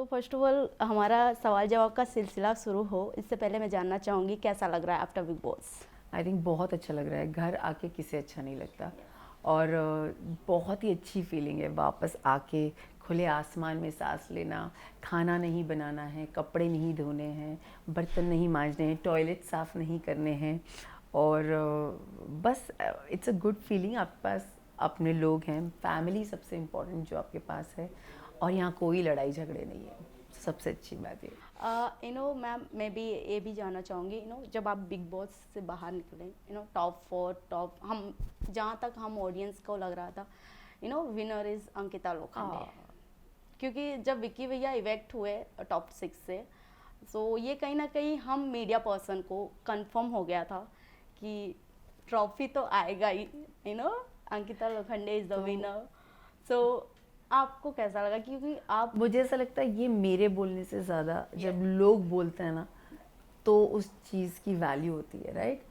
So first of all हमारा सवाल जवाब का सिलसिला शुरू हो इससे पहले मैं जानना चाहूँगी कैसा लग रहा है after big boss. I think बहुत अच्छा लग रहा है। घर आके किसे अच्छा नहीं लगता। और बहुत ही अच्छी फीलिंग है वापस आके खुले आसमान में सांस लेना। खाना नहीं बनाना है, कपड़े नहीं धोने हैं, बर्तन नहीं मांजने हैं, टॉयलेट साफ़ नहीं करने हैं। और बस इट्स अ गुड फीलिंग। आपके पास अपने लोग हैं, फैमिली सबसे इम्पोर्टेंट जो आपके पास है। और यहाँ कोई लड़ाई झगड़े नहीं है, सबसे अच्छी बात ये। मैम मैं भी ये भी जानना चाहूँगी जब आप बिग बॉस से बाहर निकले टॉप 4 टॉप हम जहाँ तक हम ऑडियंस को लग रहा था विनर इज़ अंकिता लोखंडे। क्योंकि जब विक्की भैया इवेक्ट हुए टॉप 6 से सो ये कहीं ना कहीं हम मीडिया पर्सन को कंफर्म हो गया था कि ट्रॉफी तो आएगा ही Ankita Lokhande is the winner. So आपको कैसा लगा क्योंकि आप मुझे ऐसा लगता है ये मेरे बोलने से ज़्यादा जब लोग बोलते हैं ना तो उस चीज़ की वैल्यू होती है, राइट।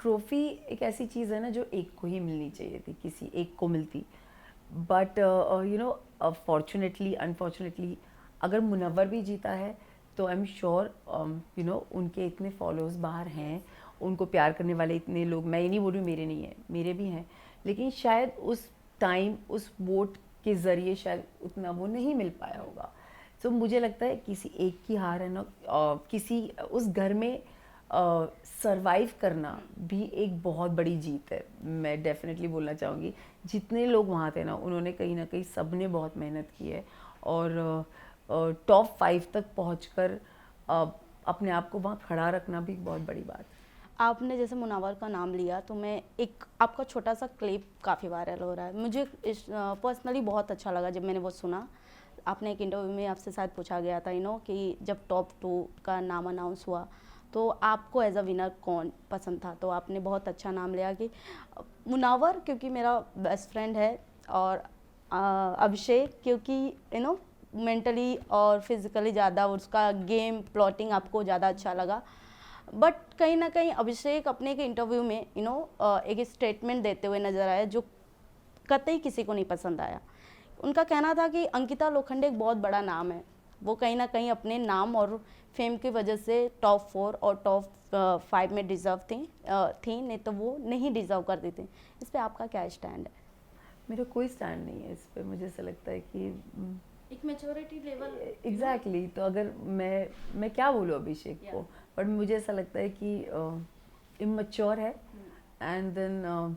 ट्रॉफ़ी एक ऐसी चीज़ है ना जो एक को ही मिलनी चाहिए थी, किसी एक को मिलती। बट फॉर्चुनेटली अनफॉर्चुनेटली अगर मुनव्वर भी जीता है तो आई एम श्योर उनके इतने फॉलोअर्स बाहर हैं, उनको प्यार करने वाले इतने लोग, मैं ये नहीं बोल रही मेरे नहीं हैं, मेरे भी हैं, लेकिन शायद उस टाइम उस वोट के ज़रिए शायद उतना वो नहीं मिल पाया होगा। तो मुझे लगता है किसी एक की हार है ना, किसी उस घर में सरवाइव करना भी एक बहुत बड़ी जीत है। मैं डेफिनेटली बोलना चाहूँगी जितने लोग वहाँ थे ना उन्होंने कहीं ना कहीं सब ने बहुत मेहनत की है। और टॉप 5 तक पहुँचकर अपने आप को वहाँ खड़ा रखना भी बहुत बड़ी बात है। आपने जैसे मुनावर का नाम लिया तो मैं एक आपका छोटा सा क्लिप काफ़ी वायरल हो रहा है, मुझे पर्सनली बहुत अच्छा लगा जब मैंने वो सुना। आपने एक इंटरव्यू में आपसे शायद पूछा गया था कि जब टॉप 2 का नाम अनाउंस हुआ तो आपको एज अ विनर कौन पसंद था, तो आपने बहुत अच्छा नाम लिया कि मुनावर क्योंकि मेरा बेस्ट फ्रेंड है और अभिषेक क्योंकि मेंटली और फिजिकली ज़्यादा उसका गेम प्लॉटिंग आपको ज़्यादा अच्छा लगा। बट कहीं ना कहीं अभिषेक अपने के इंटरव्यू में एक स्टेटमेंट देते हुए नजर आया जो कतई किसी को नहीं पसंद आया। उनका कहना था कि अंकिता लोखंडे एक बहुत बड़ा नाम है, वो कहीं ना कहीं अपने नाम और फेम की वजह से टॉप 4 और टॉप 5 में डिज़र्व थी नहीं तो वो नहीं डिज़र्व करती थी। इस पर आपका क्या स्टैंड है? मेरा कोई स्टैंड नहीं है इस पर। मुझे ऐसा लगता है कि एक मैच्योरिटी लेवल एग्जैक्टली तो अगर मैं क्या बोलूँ अभिषेक को, बट मुझे ऐसा लगता है कि इमैच्योर है। एंड देन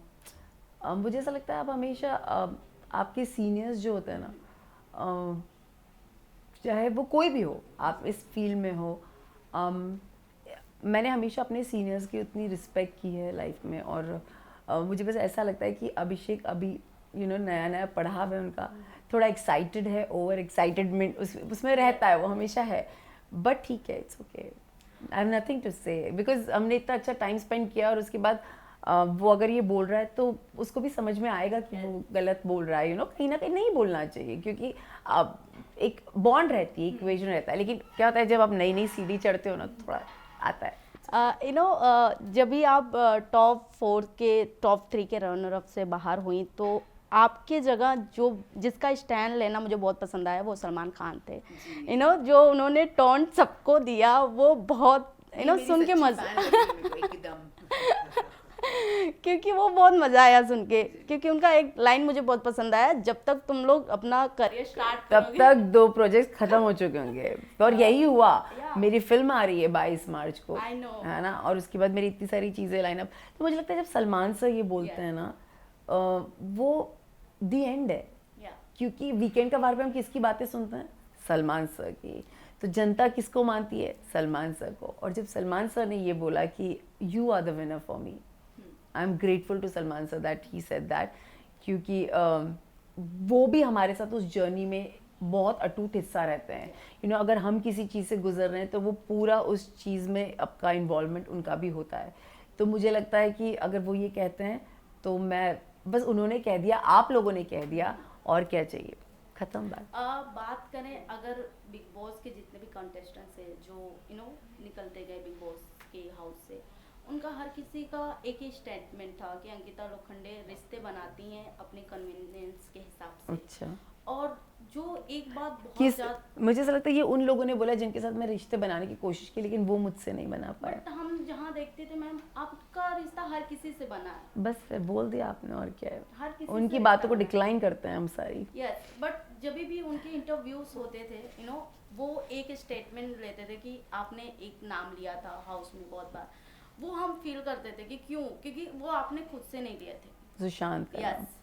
मुझे ऐसा लगता है आप हमेशा आपके सीनियर्स जो होते हैं ना, चाहे वो कोई भी हो, आप इस फील्ड में हो, मैंने हमेशा अपने सीनियर्स की उतनी रिस्पेक्ट की है लाइफ में। और मुझे बस ऐसा लगता है कि अभिषेक अभी नया नया पढ़ाव है उनका, थोड़ा एक्साइटेड है, ओवर एक्साइटेडमेंट उसमें रहता है, वो हमेशा है। बट ठीक है, it's okay, I have nothing to say because हमने इतना अच्छा टाइम स्पेंड किया। और उसके बाद वो अगर ये बोल रहा है तो उसको भी समझ में आएगा कि वो गलत बोल रहा है। कहीं ना कहीं नहीं बोलना चाहिए क्योंकि एक बॉन्ड रहती है, इक्वेशन रहता है। लेकिन क्या होता है जब आप नई नई सीढ़ी चढ़ते हो ना तो थोड़ा आता है। जब भी आप टॉप 4 के टॉप 3 के रनर अप से बाहर हुई तो आपके जगह जो जिसका स्टैंड लेना मुझे बहुत पसंद आया वो सलमान खान थे। जो उन्होंने टॉन्ट सबको दिया वो बहुत सुन के मजा क्योंकि वो बहुत मजा आया सुन के, क्योंकि उनका एक लाइन मुझे बहुत पसंद आया, जब तक तुम लोग अपना करियर स्टार्ट तब तक 2 प्रोजेक्ट खत्म हो चुके होंगे। और यही हुआ। मेरी फिल्म आ रही है 22 मार्च को, है ना, और उसके बाद मेरी इतनी सारी चीजें लाइन अप। तो मुझे लगता है जब सलमान सर ये बोलते हैं ना वो दी एंड है। क्योंकि वीकेंड का बार पे हम किसकी बातें सुनते हैं? सलमान सर की। तो जनता किसको मानती है? सलमान सर को। और जब सलमान सर ने ये बोला कि you are the winner for me, I am grateful to Salman sir that he said that. क्योंकि वो भी हमारे साथ उस जर्नी में बहुत अटूट हिस्सा रहते हैं। अगर हम किसी चीज़ से गुजर रहे हैं तो वो पूरा उस चीज़ में आपका इन्वॉल्वमेंट उनका भी होता है। तो मुझे लगता है कि अगर वो ये कहते हैं तो मैं बस, उन्होंने कह दिया, आप लोगों ने कह दिया, और क्या चाहिए, खत्म बात। बात करें अगर बिग बॉस के जितने भी कंटेस्टेंट्स हैं जो निकलते गए बिग बॉस के हाउस से, उनका हर किसी का एक ही स्टेटमेंट था कि अंकिता लोखंडे रिश्ते बनाती हैं अपने कन्वीनियंस के हिसाब से। अच्छा। और जो एक बात बहुत किस ज्यादा, मुझे ऐसा लगता है ये उन लोगों ने बोला जिनके साथ मैं रिश्ते बनाने की कोशिश की, लेकिन वो मुझसे नहीं बना पाया। बट हम जहाँ देखते थे मैम, आपका रिश्ता हर किसी से बना है, बस फिर बोल दिया आपने, और क्या है। हर किसी उनकी से बातों को रिश्ता बना डिक्लाइन करते हैं हम सारी। यस। बट जब भी उनके इंटरव्यूज होते थे, वो एक स्टेटमेंट लेते थे कि आपने एक नाम लिया था हाउस में बहुत बार, वो हम फील करते थे कि क्यों, क्योंकि वो आपने खुद से नहीं लिए थे। सुशांत का नाम। यस।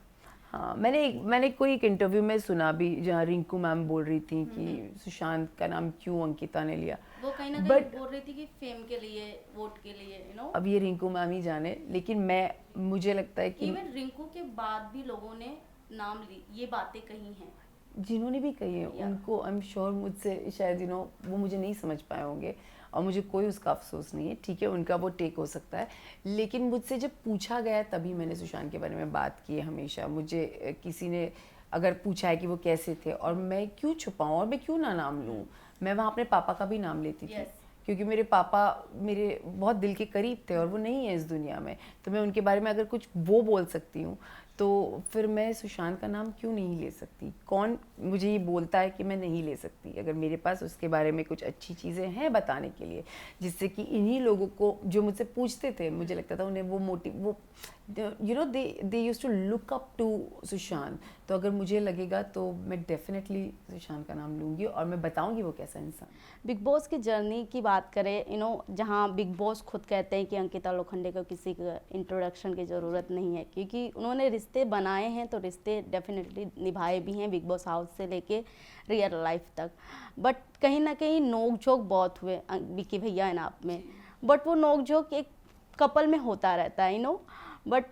हाँ, मैंने कोई एक इंटरव्यू में सुना भी जहाँ रिंकू मैम बोल रही थी कि सुशांत का नाम क्यों अंकिता ने लिया। वो कहीं ना कहीं But- बोल रही थी कि फेम के लिए, वोट के लिए, अब ये रिंकू मैम ही जाने, लेकिन मुझे लगता है कि इवन रिंकू के बाद भी लोगों ने नाम ली, ये बातें कही हैं। जिन्होंने भी कही है उनको आई एम श्योर मुझसे शायद वो मुझे नहीं समझ पाए होंगे, और मुझे कोई उसका अफसोस नहीं है। ठीक है, उनका वो टेक हो सकता है, लेकिन मुझसे जब पूछा गया तभी मैंने सुशांत के बारे में बात की है हमेशा। मुझे किसी ने अगर पूछा है कि वो कैसे थे, और मैं क्यों छुपाऊँ और मैं क्यों ना नाम लूँ। मैं वहाँ अपने पापा का भी नाम लेती थी। Yes. क्योंकि मेरे पापा मेरे बहुत दिल के करीब थे और वो नहीं है इस दुनिया में, तो मैं उनके बारे में अगर कुछ वो बोल सकती हूँ तो फिर मैं सुशांत का नाम क्यों नहीं ले सकती। कौन मुझे ये बोलता है कि मैं नहीं ले सकती, अगर मेरे पास उसके बारे में कुछ अच्छी चीज़ें हैं बताने के लिए, जिससे कि इन्हीं लोगों को जो मुझसे पूछते थे, मुझे लगता था उन्हें वो they used to look up to Sushant. तो अगर मुझे लगेगा तो मैं डेफिनेटली सुशांत का नाम लूँगी और मैं बताऊँगी वो कैसा इंसान। बिग बॉस की जर्नी की बात करें, जहाँ बिग बॉस खुद कहते हैं कि अंकिता लोखंडे को किसी का इंट्रोडक्शन की ज़रूरत नहीं है, क्योंकि उन्होंने रिश्ते बनाए हैं तो रिश्ते डेफिनेटली निभाए भी हैं बिग बॉस हाउस से लेके रियल लाइफ तक। बट कहीं ना कहीं नोक झोंक बहुत हुए विकी भैया एंड आप में, बट वो नोक झोंक एक कपल में होता रहता है, बट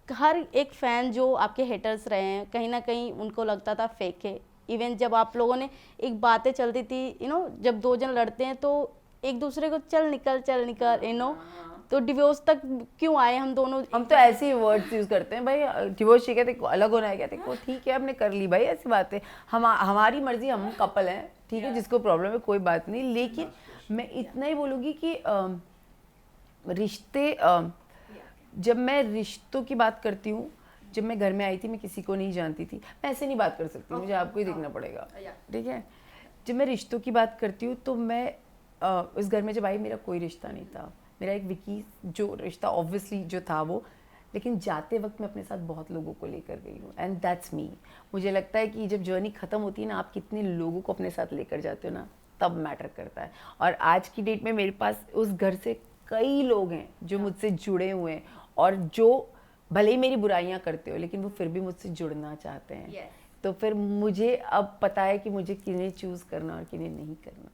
हर एक फ़ैन जो आपके हेटर्स रहे हैं, कहीं ना कहीं उनको लगता था फेक है। इवन जब आप लोगों ने एक बातें चलती थी, जब दो जन लड़ते हैं तो एक दूसरे को चल निकल, तो डिवोर्स तक क्यों आए हम दोनों। हम तो ऐसे ही वर्ड्स यूज करते हैं, भाई डिवोर्स चाहिए तेरे को, अलग होना है क्या तेरे को, ठीक है हमने कर ली भाई, ऐसी बात है। हमारी मर्जी, हम कपल हैं, ठीक है, जिसको प्रॉब्लम है कोई बात नहीं। लेकिन मैं इतना ही बोलूँगी कि रिश्ते, जब मैं रिश्तों की बात करती हूँ, जब मैं घर में आई थी मैं किसी को नहीं जानती थी, मैं ऐसे नहीं बात कर सकती, मुझे आपको ही देखना पड़ेगा, ठीक है। जब मैं रिश्तों की बात करती हूँ तो मैं उस घर में जब आई मेरा कोई रिश्ता नहीं था। मेरा एक विकी जो रिश्ता ऑब्वियसली जो था वो, लेकिन जाते वक्त मैं अपने साथ बहुत लोगों को लेकर गई हूँ, एंड दैट्स मी। मुझे लगता है कि जब जर्नी ख़त्म होती है ना, आप कितने लोगों को अपने साथ लेकर जाते हो ना, तब मैटर करता है। और आज की डेट में मेरे पास उस घर से कई लोग हैं जो मुझसे जुड़े हुए हैं, और जो भले ही मेरी बुराइयां करते हो लेकिन वो फिर भी मुझसे जुड़ना चाहते हैं। तो फिर मुझे अब पता है कि मुझे किन्हें चूज़ करना और किन्हें नहीं करना है।